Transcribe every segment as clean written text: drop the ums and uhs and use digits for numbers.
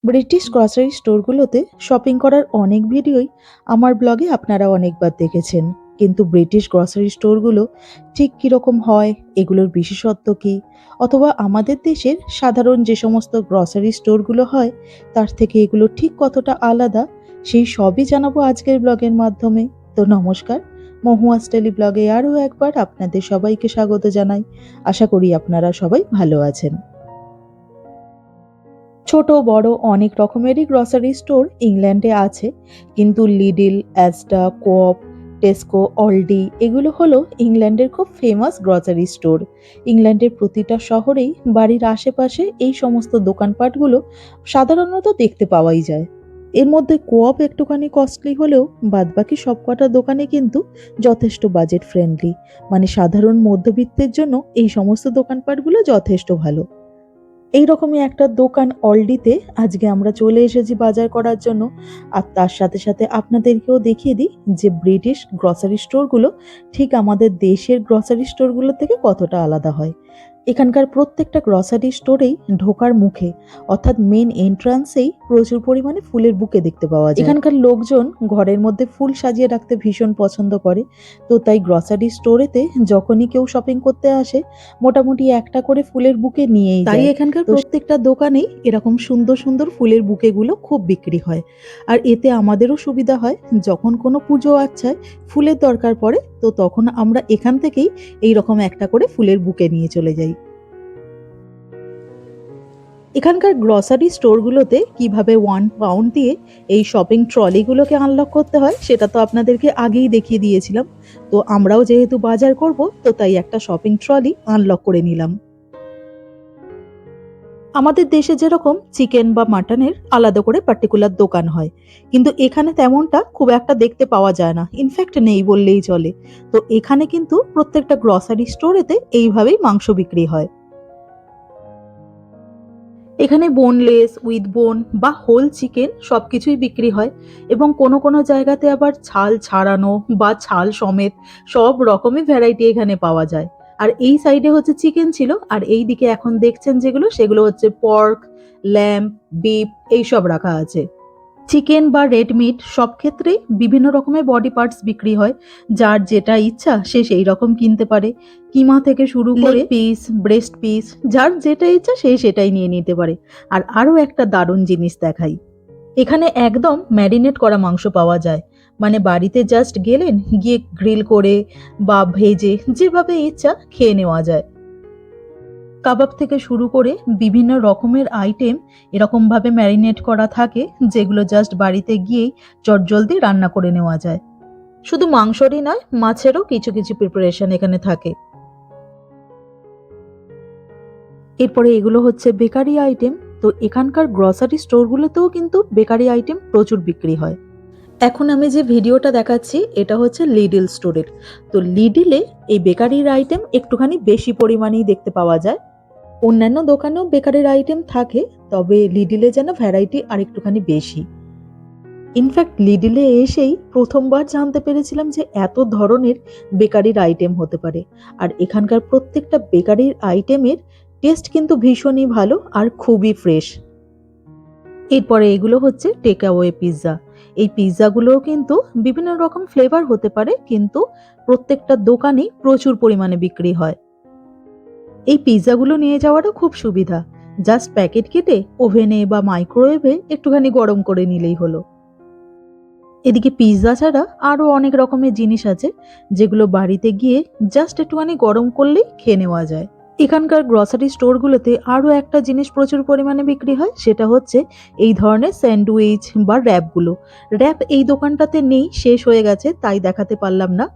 British grocery স্টোরগুলোতে shopping করার অনেক ভিডিওই আমার ব্লগে আপনারা অনেকবার দেখেছেন। কিন্তু ব্রিটিশ গ্রসারি স্টোরগুলো ঠিক কীরকম হয়, এগুলোর বিশেষত্ব কী, অথবা আমাদের দেশের সাধারণ যে সমস্ত গ্রসারি স্টোরগুলো হয় তার থেকে এগুলো ঠিক কতটা আলাদা, সেই সবই জানাবো আজকের ব্লগের মাধ্যমে। তো নমস্কার, মহুয়াস ডেলি ব্লগে আরও একবার আপনাদের সবাইকে স্বাগত জানাই। আশা করি আপনারা সবাই ভালো আছেন। ছোট বড় অনেক রকমেরই গ্রসারি স্টোর ইংল্যান্ডে আছে, কিন্তু লিডল, অ্যাস্টা, কোঅপ, টেস্কো, অলডি এগুলো হলো ইংল্যান্ডের খুব ফেমাস গ্রসারি স্টোর। ইংল্যান্ডের প্রতিটা শহরেই বাড়ির আশেপাশে এই সমস্ত দোকানপাটগুলো সাধারণত দেখতে পাওয়াই যায়। এর মধ্যে কোঅপ একটুখানি কস্টলি হলেও বাদবাকি সবকটা দোকানে কিন্তু যথেষ্ট বাজেট ফ্রেন্ডলি, মানে সাধারণ মধ্যবিত্তের জন্য এই সমস্ত দোকানপাটগুলো যথেষ্ট ভালো। এইরকমই একটা দোকান অলডিতে আজকে আমরা চলে এসেছি বাজার করার জন্য। আর তার সাথে সাথে আপনাদেরকেও দেখিয়ে দিই যে ব্রিটিশ গ্রসারি স্টোরগুলো ঠিক আমাদের দেশের গ্রসারি স্টোরগুলো থেকে কতটা আলাদা হয়। এখানকার প্রত্যেকটা গ্রসারি স্টোরেই ঢোকার মুখে অর্থাৎ মেন এন্ট্রান্সেই প্রচুর পরিমাণে ফুলের বুকে দেখতে পাওয়া যায়। এখানকার লোকজন ঘরের মধ্যে ফুল সাজিয়ে রাখতে ভীষণ পছন্দ করে, তো তাই গ্রসারি স্টোরেতে যখনই কেউ শপিং করতে আসে মোটামুটি একটা করে ফুলের বুকে নিয়েই যায়। তাই এখানকার প্রত্যেকটা দোকানেই এরকম সুন্দর সুন্দর ফুলের বুকেগুলো খুব বিক্রি হয়। আর এতে আমাদেরও সুবিধা হয়, যখন কোনো পুজো আচ্ছায় ফুলের দরকার পড়ে তো তখন আমরা এখান থেকেই এইরকম একটা করে ফুলের বুকে নিয়ে চলে যাই। এখানকার গ্রসারি স্টোরগুলোতে কিভাবে 1 পাউন্ড দিয়ে এই শপিং ট্রলিগুলোকে আনলক করতে হয় সেটা তো আপনাদেরকে আগেই দেখিয়ে দিয়েছিলাম। তো আমরাও যেহেতু বাজার করব তো তাই একটা শপিং ট্রলি আনলক করে নিলাম। আমাদের দেশে যেরকম চিকেন বা মাটনের আলাদা করে পার্টিকুলার দোকান হয়, কিন্তু এখানে তেমনটা খুব একটা দেখতে পাওয়া যায় না, ইনফ্যাক্ট নেই বললেই চলে। তো এখানে কিন্তু প্রত্যেকটা গ্রসারি স্টোরেতে এইভাবেই মাংস বিক্রি হয়। এখানে বোনলেস, উইথ বোন বা হোল চিকেন সবকিছুই বিক্রি হয়, এবং কোনো কোনো জায়গাতে আবার ছাল ছাড়ানো বা ছাল সমেত সব রকমই ভ্যারাইটি এখানে পাওয়া যায়। আর এই সাইডে হচ্ছে চিকেন ছিল, আর এই দিকে এখন দেখছেন যেগুলো সেগুলো হচ্ছে পর্ক, ল্যাম্ব, বিফ এইসব রাখা আছে। চিকেন বা রেড মিট সব ক্ষেত্রেই বিভিন্ন রকমের বডি পার্টস বিক্রি হয়, যার যেটা ইচ্ছা সে সেই রকম কিনতে পারে। কিমা থেকে শুরু করে পিস, ব্রেস্ট পিস, যার যেটা ইচ্ছা সে সেটাই নিয়ে নিতে পারে। আর আরও একটা দারুণ জিনিস দেখাই, এখানে একদম ম্যারিনেট করা মাংস পাওয়া যায়, মানে বাড়িতে জাস্ট গেলেন, গিয়ে গ্রিল করে বা ভেজে যেভাবে ইচ্ছা খেয়ে নেওয়া যায়। কাবাব থেকে শুরু করে বিভিন্ন রকমের আইটেম এরকম ভাবে ম্যারিনেট করা থাকে, যেগুলো জাস্ট বাড়িতে গিয়েই চটজলদি রান্না করে নেওয়া যায়। শুধু মাংসরই নয়, মাছেরও কিছু কিছু প্রিপারেশন এখানে থাকে। এরপরে এগুলো হচ্ছে বেকারি আইটেম। তো এখানকার গ্রসারি স্টোরগুলোতেও কিন্তু বেকারি আইটেম প্রচুর বিক্রি হয়। এখন আমি যে ভিডিওটা দেখাচ্ছি এটা হচ্ছে লিডল স্টোরের। তো লিডলে এই বেকারির আইটেম একটুখানি বেশি পরিমাণেই দেখতে পাওয়া যায়। অন্যান্য দোকানেও বেকারির আইটেম থাকে, তবে লিডলে যেন ভ্যারাইটি আরেকটুখানি বেশি। ইনফ্যাক্ট লিডলে এসেই প্রথমবার জানতে পেরেছিলাম যে এত ধরনের বেকারির আইটেম হতে পারে। আর এখানকার প্রত্যেকটা বেকারির আইটেমের টেস্ট কিন্তু ভীষণই ভালো আর খুবই ফ্রেশ। এরপরে এগুলো হচ্ছে টেক অ্যাওয়ে পিৎজা। এই পিৎজাগুলোও কিন্তু বিভিন্ন রকম ফ্লেভার হতে পারে, কিন্তু প্রত্যেকটা দোকানেই প্রচুর পরিমাণে বিক্রি হয়। এই পিৎজাগুলো নিয়ে যাওয়ারও খুব সুবিধা, জাস্ট প্যাকেট কেটে ওভেনে বা মাইক্রোওয়েভে একটুখানি গরম করে নিলেই হলো। এদিকে পিৎজা ছাড়া আরও অনেক রকমের জিনিস আছে, যেগুলো বাড়িতে গিয়ে জাস্ট একটুখানি গরম করলেই খেয়ে নেওয়া যায়। এখানকার গ্রসারি স্টোরগুলোতে আরও একটা জিনিস প্রচুর পরিমাণে বিক্রি হয়, সেটা হচ্ছে এই ধরনের স্যান্ডউইচ বা র্যাপগুলো। র্যাপ এই দোকানটাতে নেই, শেষ হয়ে গেছে, তাই দেখাতে পারলাম না।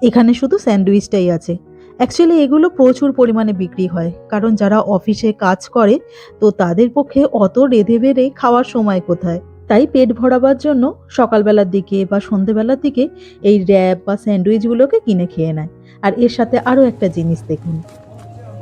এখানে শুধু স্যান্ডউইচটাই আছে। অ্যাকচুয়ালি এগুলো প্রচুর পরিমাণে বিক্রি হয়, কারণ যারা অফিসে কাজ করে তো তাদের পক্ষে অত রেঁধে বেড়ে খাওয়ার সময় কোথায়, তাই পেট ভরাবার জন্য সকালবেলার দিকে বা সন্ধেবেলার দিকে এই র্যাপ বা স্যান্ডউইচগুলোকে কিনে খেয়ে নেয়। আর এর সাথে আরও একটা জিনিস দেখুন,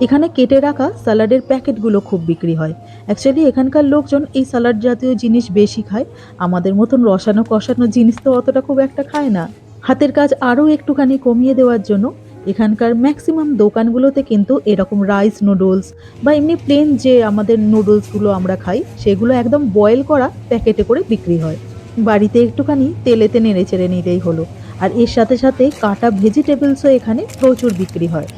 এখানে কেটে রাখা স্যালাডের প্যাকেটগুলো খুব বিক্রি হয়। অ্যাকচুয়ালি এখানকার লোকজন এই স্যালাড জাতীয় জিনিস বেশি খায়, আমাদের মতন রসানো কষানো জিনিস তো অতটা খুব একটা খায় না। হাতের কাজ আরও একটুখানি কমিয়ে দেওয়ার জন্য এখানকার ম্যাক্সিমাম দোকানগুলোতে কিন্তু এরকম রাইস নুডলস বা এমনি প্লেন যে আমাদের নুডলসগুলো আমরা খাই সেগুলো একদম বয়েল করা প্যাকেটে করে বিক্রি হয়। বাড়িতে একটুখানি তেলেতে নেড়ে চেড়ে নিলেই হলো। আর এর সাথে সাথে কাটা ভেজিটেবলসও এখানে প্রচুর বিক্রি হয়।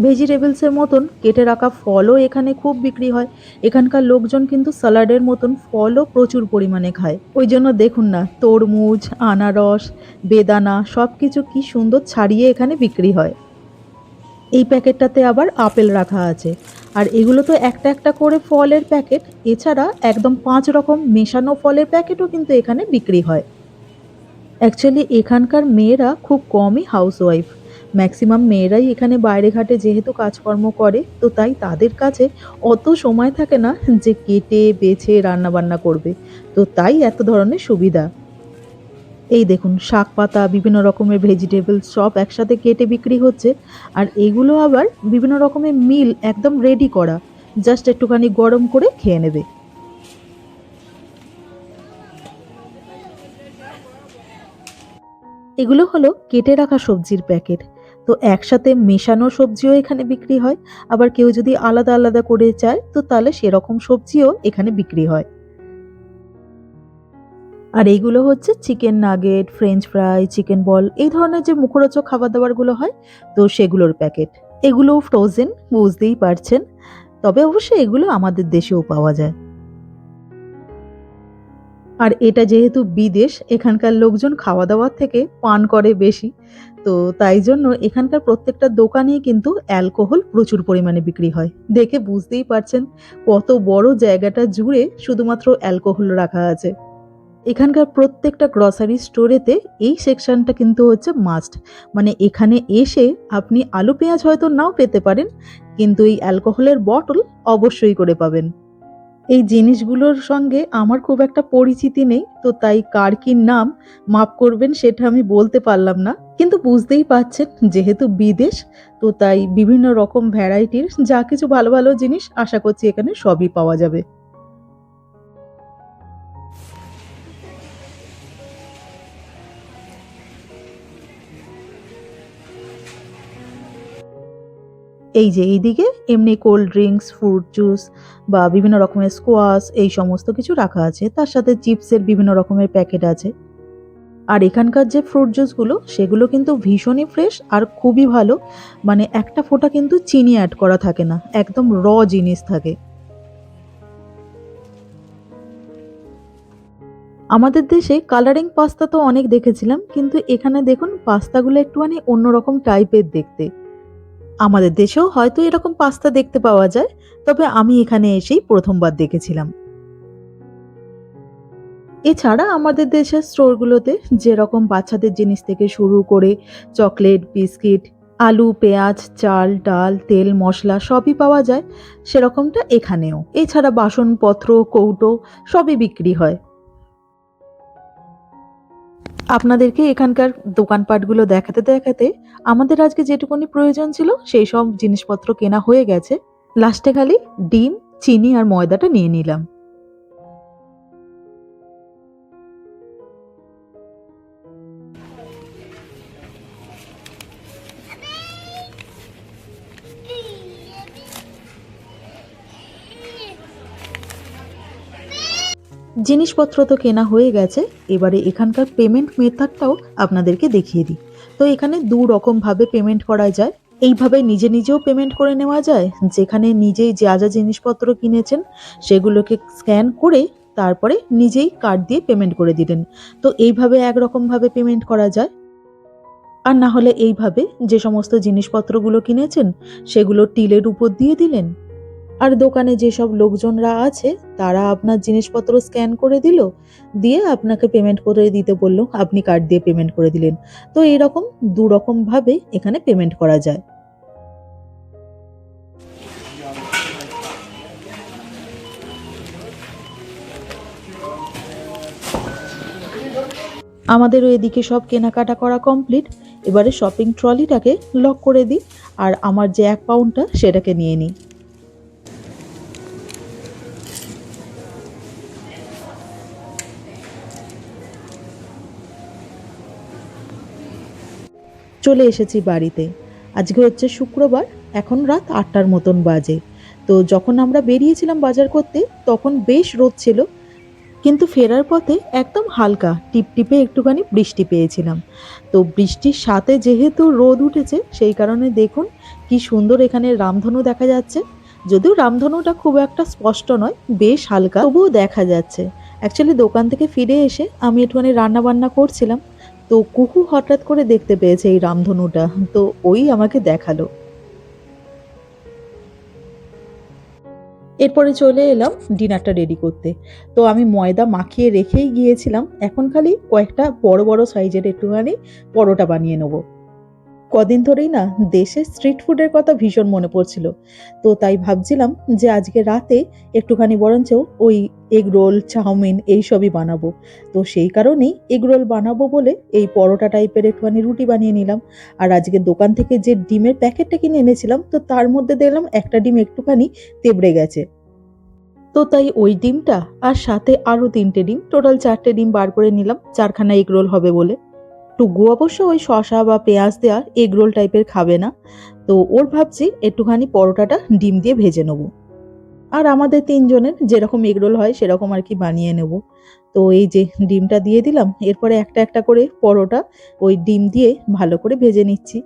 ভেজিটেবলসের মতন কেটে রাখা ফলও এখানে খুব বিক্রি হয়। এখানকার লোকজন কিন্তু স্যালাডের মতন ফলও প্রচুর পরিমাণে খায়। ওই জন্য দেখুন না, তরমুজ, আনারস, বেদানা সবকিছু কি সুন্দর ছাড়িয়ে এখানে বিক্রি হয়। এই প্যাকেটটাতে আবার আপেল রাখা আছে। আর এগুলো তো একটা একটা করে ফলের প্যাকেট। এছাড়া একদম ৫ রকম মেশানো ফলের প্যাকেটও কিন্তু এখানে বিক্রি হয়। অ্যাকচুয়ালি এখানকার মেয়েরা খুব কমই হাউসওয়াইফ। ম্যাক্সিমাম মেয়েরাই এখানে বাইরে ঘাটে যেহেতু কাজকর্ম করে, তো তাই তাদের কাছে অত সময় থাকে না যে কেটে বেছে রান্নাবান্না করবে। তো তাই এত ধরনের সুবিধা। এই দেখুন, শাক পাতা, বিভিন্ন রকমের ভেজিটেবলস সব একসাথে কেটে বিক্রি হচ্ছে। আর এগুলো আবার বিভিন্ন রকমের মিল একদম রেডি করা। জাস্ট একটুখানি গরম করে খেয়ে নেবে। এগুলো হলো কেটে রাখা সবজির প্যাকেট। তো একসাথে মেশানো সবজিও এখানে বিক্রি হয়। আবার কেউ যদি আলাদা আলাদা করে চায় তো তাহলে সেরকম সবজিও এখানে বিক্রি হয়। আর এইগুলো হচ্ছে chicken nugget, French fry, chicken বল এই ধরনের যে মুখরোচক খাবার-দাবারগুলো হয়, তো সেগুলোর প্যাকেট। এগুলোও ফ্রোজেন, বুঝতেই পারছেন। তবে অবশ্যই এগুলো আমাদের দেশেও পাওয়া যায়। আর এটা যেহেতু বিদেশ, এখানকার লোকজন খাওয়া-দাওয়ার থেকে পান করে বেশি। তো তাই জন্য এখানকার প্রত্যেকটা দোকানেই কিন্তু অ্যালকোহল প্রচুর পরিমাণে বিক্রি হয়। দেখে বুঝতেই পারছেন কত বড় জায়গাটা জুড়ে শুধুমাত্র অ্যালকোহল রাখা আছে। এখানকার প্রত্যেকটা গ্রসারি স্টোরেতে এই সেকশনটা কিন্তু হচ্ছে মাস্ট। মানে এখানে এসে আপনি আলু পেঁয়াজ হয়তো নাও পেতে পারেন, কিন্তু এই অ্যালকোহলের বটল অবশ্যই করে পাবেন। এই জিনিসগুলোর সঙ্গে আমার খুব একটা পরিচিতি নেই, তো তাই কার কি নাম মাফ করবেন সেটা আমি বলতে পারলাম না। কিন্তু বুঝতেই পারছেন যেহেতু বিদেশ, তো তাই বিভিন্ন রকম ভ্যারাইটির যা কিছু ভালো ভালো জিনিস আশা করছি এখানে সবই পাওয়া যাবে। এই যে এইদিকে এমনি কোল্ড ড্রিঙ্কস, ফ্রুট জুস বা বিভিন্ন রকমের স্কোয়াশ এই সমস্ত কিছু রাখা আছে। তার সাথে চিপসের বিভিন্ন রকমের প্যাকেট আছে। আর এখানকার যে ফ্রুট জুসগুলো সেগুলো কিন্তু ভীষণই ফ্রেশ আর খুবই ভালো। মানে একটা ফোঁটা কিন্তু চিনি অ্যাড করা থাকে না। একদম জিনিস থাকে। আমাদের দেশে কালারিং পাস্তা তো অনেক দেখেছিলাম, কিন্তু এখানে দেখুন পাস্তাগুলো একটুখানি অন্যরকম টাইপের দেখতে। আমাদের দেশেও হয়তো এরকম পাস্তা দেখতে পাওয়া যায়, তবে আমি এখানে এসেই প্রথমবার দেখেছিলাম। এছাড়া আমাদের দেশের স্টোরগুলোতে যেরকম বাচ্চাদের জিনিস থেকে শুরু করে চকলেট, বিস্কিট, আলু, পেঁয়াজ, চাল, ডাল, তেল, মশলা সবই পাওয়া যায়, সেরকমটা এখানেও। এছাড়া বাসনপত্র, কৌটো সবই বিক্রি হয়। আপনাদেরকে এখানকার দোকানপাটগুলো দেখাতে দেখাতে আমাদের আজকে যেটুকুনি প্রয়োজন ছিল সেই সব জিনিসপত্র কেনা হয়ে গেছে। লাস্টে খালি ডিম, চিনি আর ময়দাটা নিয়ে নিলাম। জিনিসপত্র তো কেনা হয়ে গেছে, এবারে এখানকার পেমেন্ট মেথডটাও আপনাদেরকে দেখিয়ে দিই। তো এখানে দু রকমভাবে পেমেন্ট করা যায়। এইভাবে নিজে নিজেও পেমেন্ট করে নেওয়া যায়, যেখানে নিজেই যা যা জিনিসপত্র কিনেছেন সেগুলোকে স্ক্যান করে তারপরে নিজেই কার্ড দিয়ে পেমেন্ট করে দিলেন। তো এইভাবে একরকমভাবে পেমেন্ট করা যায়। আর না হলে এইভাবে যে সমস্ত জিনিসপত্রগুলো কিনেছেন সেগুলো টিলের উপর দিয়ে দিলেন। আর দোকানে যেসব লোকজনরা আছে তারা আপনার জিনিসপত্র স্ক্যান করে দিল, দিয়ে আপনাকে পেমেন্ট করে দিতে বলল, আপনি কার্ড দিয়ে পেমেন্ট করে দিলেন। তো এরকম দু রকম ভাবে এখানে পেমেন্ট করা যায়। আমাদেরও এদিকে সব কেনাকাটা করা কমপ্লিট। এবারে শপিং ট্রলিটাকে লক করে দিই আর আমার যে 1 পাউন্ডটা সেটাকে নিয়ে নিই। চলে এসেছি বাড়িতে। আজকে হচ্ছে শুক্রবার, এখন রাত ৮টার মতন বাজে। তো যখন আমরা বেরিয়েছিলাম বাজার করতে তখন বেশ রোদ ছিল, কিন্তু ফেরার পথে একদম হালকা টিপটিপে একটুখানি বৃষ্টি পেয়েছিলাম। তো বৃষ্টির সাথে যেহেতু রোদ উঠেছে সেই কারণে দেখুন কি সুন্দর এখানে রামধনু দেখা যাচ্ছে। যদিও রামধনুটা খুব একটা স্পষ্ট নয়, বেশ হালকা, তবুও দেখা যাচ্ছে। অ্যাকচুয়ালি দোকান থেকে ফিরে এসে আমি একটুখানি রান্না বান্না করছিলাম, তো কুকু হঠাৎ করে দেখতে পেয়েছে এই রামধনুটা, তো ওই আমাকে দেখালো। এরপরে চলে এলাম ডিনারটা রেডি করতে। তো আমি ময়দা মাখিয়ে রেখেই গিয়েছিলাম, এখন খালি কয়েকটা বড় বড় সাইজের একটুখানি পরোটা বানিয়ে নেবো। কদিন ধরেই না দেশের স্ট্রিট ফুডের কথা ভীষণ মনে পড়ছিল। তো তাই ভাবছিলাম যে আজকে রাতে একটুখানি বরঞ্চ ওই এগ রোল, চাউমিন এইসবই বানাবো। তো সেই কারণেই এগ রোল বানাবো বলে এই পরোটা টাইপের একটুখানি রুটি বানিয়ে নিলাম। আর আজকে দোকান থেকে যে ডিমের প্যাকেটটা কিনে এনেছিলাম, তো তার মধ্যে দেখলাম একটা ডিম একটুখানি তেবড়ে গেছে। তো তাই ওই ডিমটা আর সাথে আরো ৩টে ডিম, টোটাল ৪টে ডিম বার করে নিলাম, ৪খানা এগ রোল হবে বলে। টুকু অবশ্য ওই শসা বা পেঁয়াজ দেওয়া এগ রোল টাইপের খাবে না, তো ওর ভাবছি একটুখানি পরোটাটা ডিম দিয়ে ভেজে নেবো। আর আমাদের ৩জনের যেরকম এগ রোল হয় সেরকম আর কি বানিয়ে নেব। তো এই যে ডিমটা দিয়ে দিলাম, এরপরে একটা একটা করে পরোটা ওই ডিম দিয়ে ভালো করে ভেজে নিচ্ছি।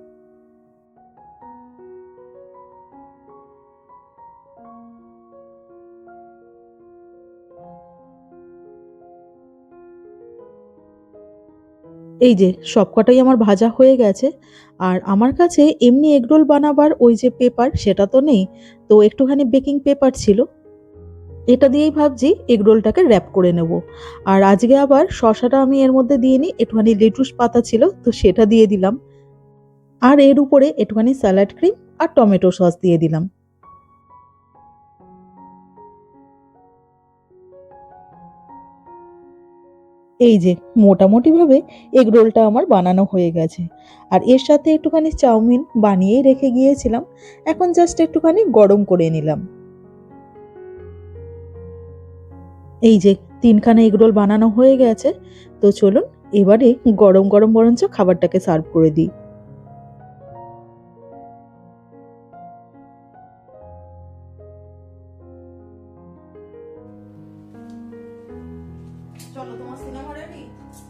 এই যে সবকটাই আমার ভাজা হয়ে গেছে। আর আমার কাছে এমনি এগরোল বানাবার ওই যে পেপার সেটা তো নেই, তো একটুখানি বেকিং পেপার ছিল, এটা দিয়েই ভাবছি এগরোলটাকে র্যাপ করে নেব। আর আজকে আবার শসাটা আমি এর মধ্যে দিয়ে নিই, একটুখানি লেটুস পাতা ছিল তো সেটা দিয়ে দিলাম। আর এর উপরে একটুখানি স্যালাড ক্রিম আর টমেটো সস দিয়ে দিলাম। এই যে মোটামুটি ভাবে এগ রোলটা আমার বানানো হয়ে গেছে। আর এর সাথে একটুখানি চাউমিন বানিয়েই রেখে গিয়েছিলাম, এখন জাস্ট একটুখানি গরম করে নিলাম। এই যে ৩খানা এগ রোল বানানো হয়ে গেছে। তো চলুন এবারে গরম গরম বরঞ্চ খাবারটাকে সার্ভ করে দিই। চলো, তোমার সিনেমা রেডি,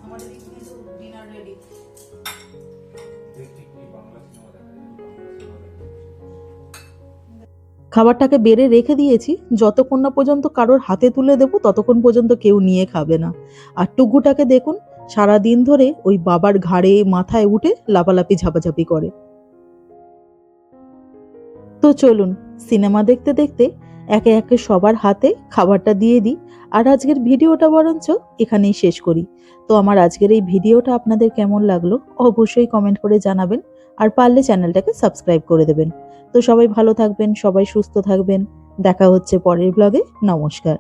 আমার এদিকে কিন্তু ডিনার রেডি। খাবারটাকে বেড়ে রেখে দিয়েছি, যতক্ষণ না পর্যন্ত কারোর হাতে তুলে দেবো ততক্ষণ পর্যন্ত কেউ নিয়ে খাবে না। আর টুকুটাকে দেখুন, সারাদিন ধরে ওই বাবার ঘাড়ে মাথায় উঠে লাফালাফি ঝাপাঝাপি করে। তো চলুন সিনেমা দেখতে দেখতে একে একে সবার হাতে খাবারটা দিয়ে দিই। আর আজকের ভিডিওটা বরঞ্চ এখানেই শেষ করি। তো আমার আজকের এই ভিডিওটা আপনাদের কেমন লাগলো অবশ্যই কমেন্ট করে জানাবেন। আর পারলে চ্যানেলটাকে সাবস্ক্রাইব করে দেবেন। তো সবাই ভালো থাকবেন, সবাই সুস্থ থাকবেন। দেখা হচ্ছে পরের ব্লগে। নমস্কার।